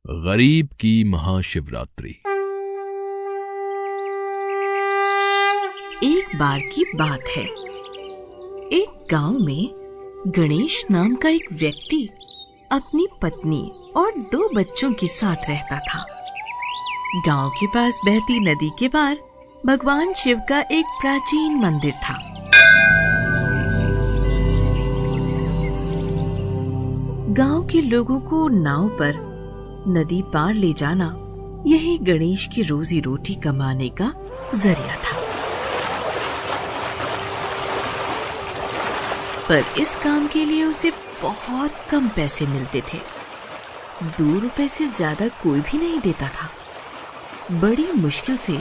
गरीब की महाशिवरात्रि। एक बार की बात है। एक गांव में गणेश नाम का एक व्यक्ति अपनी पत्नी और 2 बच्चों के साथ रहता था। गांव के पास बहती नदी के पार भगवान शिव का एक प्राचीन मंदिर था। गांव के लोगों को नाव पर नदी पार ले जाना यही गणेश की रोजी रोटी कमाने का जरिया था। पर इस काम के लिए उसे बहुत कम पैसे मिलते थे। 2 रुपए से ज्यादा कोई भी नहीं देता था। बड़ी मुश्किल से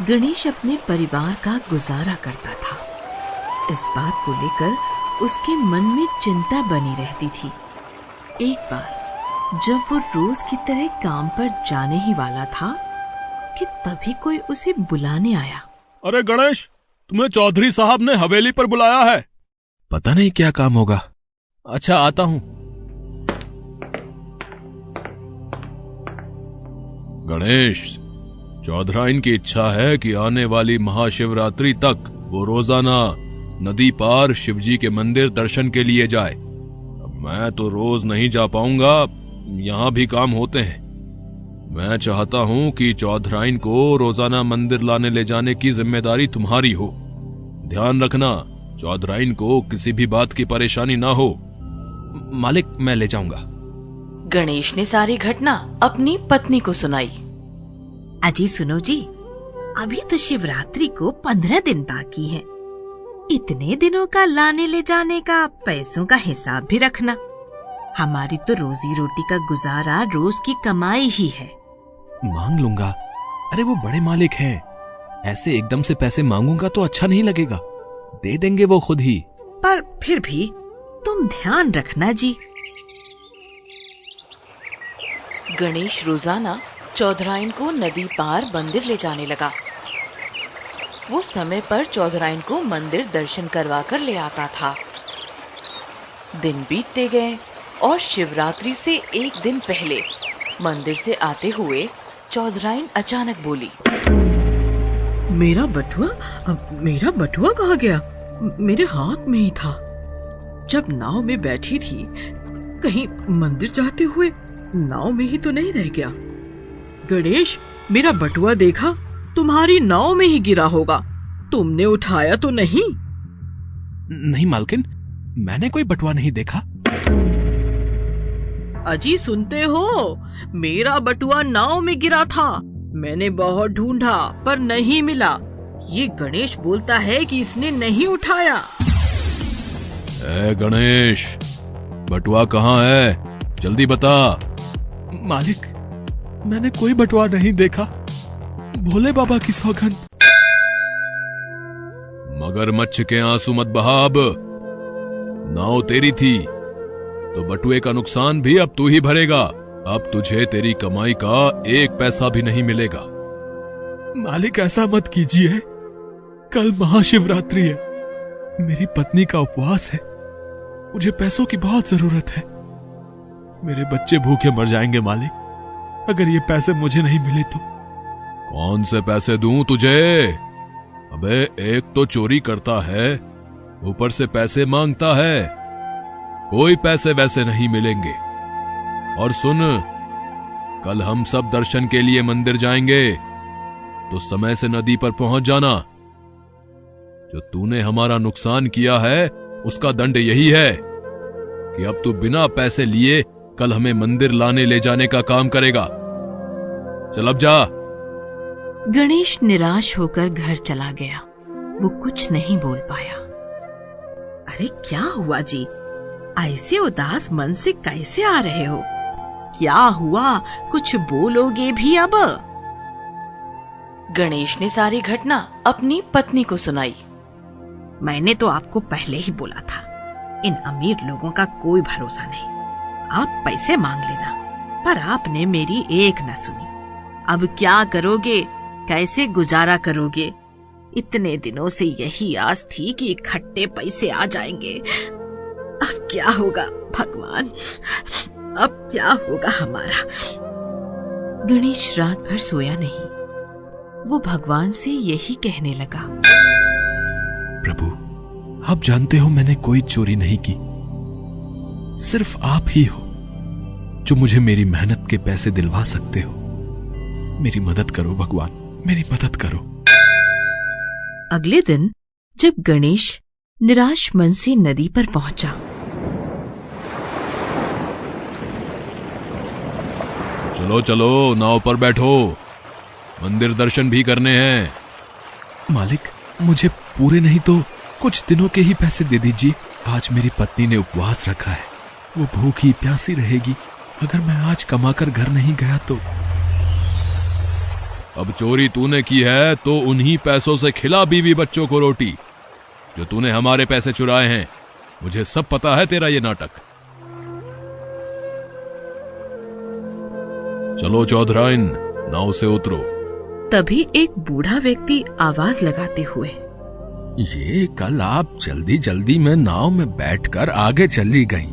गणेश अपने परिवार का गुजारा करता था। इस बात को लेकर उसके मन में चिंता बनी रहती थी। एक बार जब वो रोज की तरह काम पर जाने ही वाला था कि तभी कोई उसे बुलाने आया। अरे गणेश, तुम्हें चौधरी साहब ने हवेली पर बुलाया है। पता नहीं क्या काम होगा। अच्छा, आता हूँ। गणेश, चौधराइन की इच्छा है कि आने वाली महाशिवरात्रि तक वो रोजाना नदी पार शिवजी के मंदिर दर्शन के लिए जाए। अब मैं तो रोज नहीं जा पाऊंगा, यहाँ भी काम होते हैं। मैं चाहता हूँ कि चौधराइन को रोजाना मंदिर लाने ले जाने की जिम्मेदारी तुम्हारी हो। ध्यान रखना, चौधराइन को किसी भी बात की परेशानी ना हो। मालिक, मैं ले जाऊंगा। गणेश ने सारी घटना अपनी पत्नी को सुनाई। अजी सुनो जी, अभी तो शिवरात्रि को 15 दिन बाकी है। इतने दिनों का लाने ले जाने का पैसों का हिसाब भी रखना। हमारी तो रोजी रोटी का गुजारा रोज की कमाई ही है। मांग लूंगा। अरे वो बड़े मालिक हैं, ऐसे एकदम से पैसे मांगूंगा तो अच्छा नहीं लगेगा। दे देंगे वो खुद ही। पर फिर भी तुम ध्यान रखना जी। गणेश रोजाना चौधराइन को नदी पार मंदिर ले जाने लगा। वो समय पर चौधराइन को मंदिर दर्शन करवा कर ले आता था। दिन बीतते गए और शिवरात्रि से एक दिन पहले मंदिर से आते हुए चौधराइन अचानक बोली, मेरा बटुआ कहाँ गया? मेरे हाथ में ही था जब नाव में बैठी थी। कहीं मंदिर जाते हुए नाव में ही तो नहीं रह गया? गणेश, मेरा बटुआ देखा? तुम्हारी नाव में ही गिरा होगा। तुमने उठाया तो नहीं? नहीं मालकिन, मैंने कोई बटुआ नहीं देखा। अजी सुनते हो? मेरा बटुआ नाव में गिरा था। मैंने बहुत ढूंढा पर नहीं मिला। ये गणेश बोलता है कि इसने नहीं उठाया। ए गणेश, बटुआ कहाँ है? जल्दी बता। मालिक, मैंने कोई बटुआ नहीं देखा। भोले बाबा की सौगंध। मगरमच्छ के आंसू मत बहा। अब नाव तेरी थी तो बटुए का नुकसान भी अब तू ही भरेगा। अब तुझे तेरी कमाई का 1 पैसा भी नहीं मिलेगा। मालिक, ऐसा मत कीजिए। कल महाशिवरात्रि है। मेरी पत्नी का उपवास है। मुझे पैसों की बहुत जरूरत है। मेरे बच्चे भूखे मर जाएंगे मालिक, अगर ये पैसे मुझे नहीं मिले तो। कौन से पैसे दूं तुझे? अबे, एक तो चोरी करता है, ऊपर से पैसे मांगता है। कोई पैसे वैसे नहीं मिलेंगे। और सुन, कल हम सब दर्शन के लिए मंदिर जाएंगे, तो समय से नदी पर पहुंच जाना। जो तूने हमारा नुकसान किया है उसका दंड यही है कि अब तू बिना पैसे लिए कल हमें मंदिर लाने ले जाने का काम करेगा। चल अब जा। गणेश निराश होकर घर चला गया। वो कुछ नहीं बोल पाया। अरे क्या हुआ जी? ऐसे उदास मन से कैसे आ रहे हो? क्या हुआ? कुछ बोलोगे भी अब? गणेश ने सारी घटना अपनी पत्नी को सुनाई। मैंने तो आपको पहले ही बोला था, इन अमीर लोगों का कोई भरोसा नहीं। आप पैसे मांग लेना, पर आपने मेरी एक न सुनी। अब क्या करोगे? कैसे गुजारा करोगे? इतने दिनों से यही आस थी कि इकट्ठे पैसे आ जाएंगे। अब क्या होगा भगवान? अब क्या होगा हमारा? गणेश रात भर सोया नहीं। वो भगवान से यही कहने लगा, प्रभु, आप जानते हो मैंने कोई चोरी नहीं की। सिर्फ आप ही हो जो मुझे मेरी मेहनत के पैसे दिलवा सकते हो। मेरी मदद करो भगवान, मेरी मदद करो। अगले दिन जब गणेश निराश मन से नदी पर पहुंचा, चलो चलो नाव पर बैठो, मंदिर दर्शन भी करने हैं। मालिक, मुझे पूरे नहीं तो कुछ दिनों के ही पैसे दे दीजिए। आज मेरी पत्नी ने उपवास रखा है, वो भूखी प्यासी रहेगी। अगर मैं आज कमाकर घर नहीं गया तो। अब चोरी तूने की है तो उन्हीं पैसों से खिला बीवी बच्चों को रोटी जो तूने हमारे पैसे चुराए हैं। मुझे सब पता है तेरा ये नाटक। चलो चौधराइन, नाव से उतरो। तभी एक बूढ़ा व्यक्ति आवाज लगाते हुए, ये कल आप जल्दी जल्दी में नाव में बैठकर आगे चली गईं।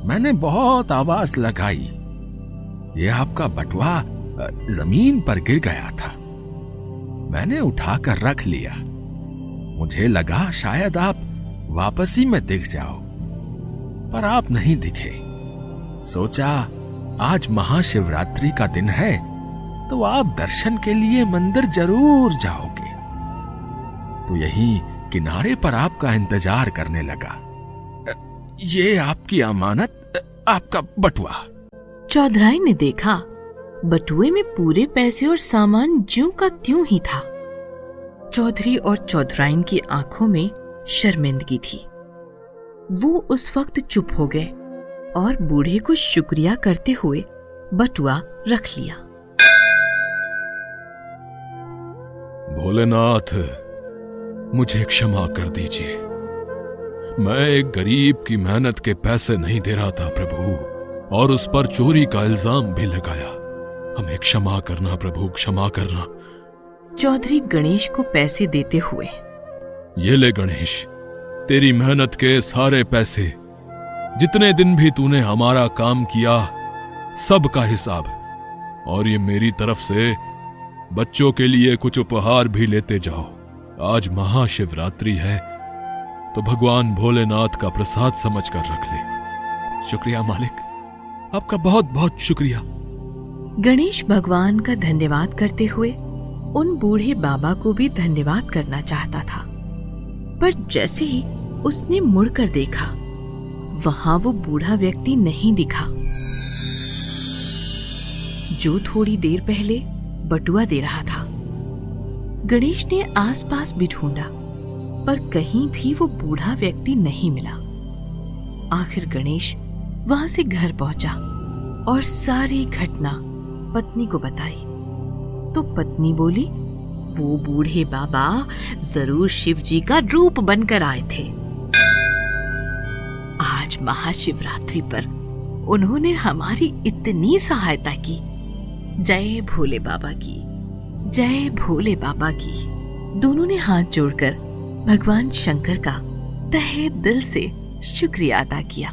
मैंने बहुत आवाज लगाई। ये आपका बटुआ जमीन पर गिर गया था, मैंने उठाकर रख लिया। मुझे लगा शायद आप वापसी में दिख जाओ, पर आप नहीं दिखे। सोचा आज महाशिवरात्रि का दिन है तो आप दर्शन के लिए मंदिर जरूर जाओगे, तो यहीं किनारे पर आपका इंतजार करने लगा। ये आपकी अमानत, आपका बटुआ। चौधराइन ने देखा बटुए में पूरे पैसे और सामान ज्यों का त्यों ही था। चौधरी और चौधराइन की आंखों में शर्मिंदगी थी। वो उस वक्त चुप हो गए और बूढ़े को शुक्रिया करते हुए बटुआ रख लिया। भोलेनाथ, मुझे क्षमा कर दीजिए। मैं एक गरीब की मेहनत के पैसे नहीं दे रहा था प्रभु, और उस पर चोरी का इल्जाम भी लगाया। हमें क्षमा करना प्रभु, क्षमा करना। चौधरी गणेश को पैसे देते हुए, ये ले गणेश, तेरी मेहनत के सारे पैसे, जितने दिन भी तूने हमारा काम किया सब का हिसाब। और ये मेरी तरफ से बच्चों के लिए कुछ उपहार भी लेते जाओ। आज महाशिवरात्रि है तो भगवान भोलेनाथ का प्रसाद समझकर रख ले। शुक्रिया मालिक, आपका बहुत बहुत शुक्रिया। गणेश भगवान का धन्यवाद करते हुए उन बूढ़े बाबा को भी धन्यवाद करना चाहता था, पर जैसे ही उसने मुड़कर देखा, वहां वो बूढ़ा व्यक्ति नहीं दिखा जो थोड़ी देर पहले बटुआ दे रहा था। गणेश ने आसपास भी ढूंढा, पर कहीं भी वो बूढ़ा व्यक्ति नहीं मिला। आखिर गणेश वहां से घर पहुंचा और सारी घटना पत्नी को बताई। तो पत्नी बोली, वो बूढ़े बाबा जरूर शिव जी का रूप बनकर आए थे। आज महाशिवरात्रि पर उन्होंने हमारी इतनी सहायता की। जय भोले बाबा की, जय भोले बाबा की। दोनों ने हाथ जोड़कर भगवान शंकर का तहे दिल से शुक्रिया अदा किया।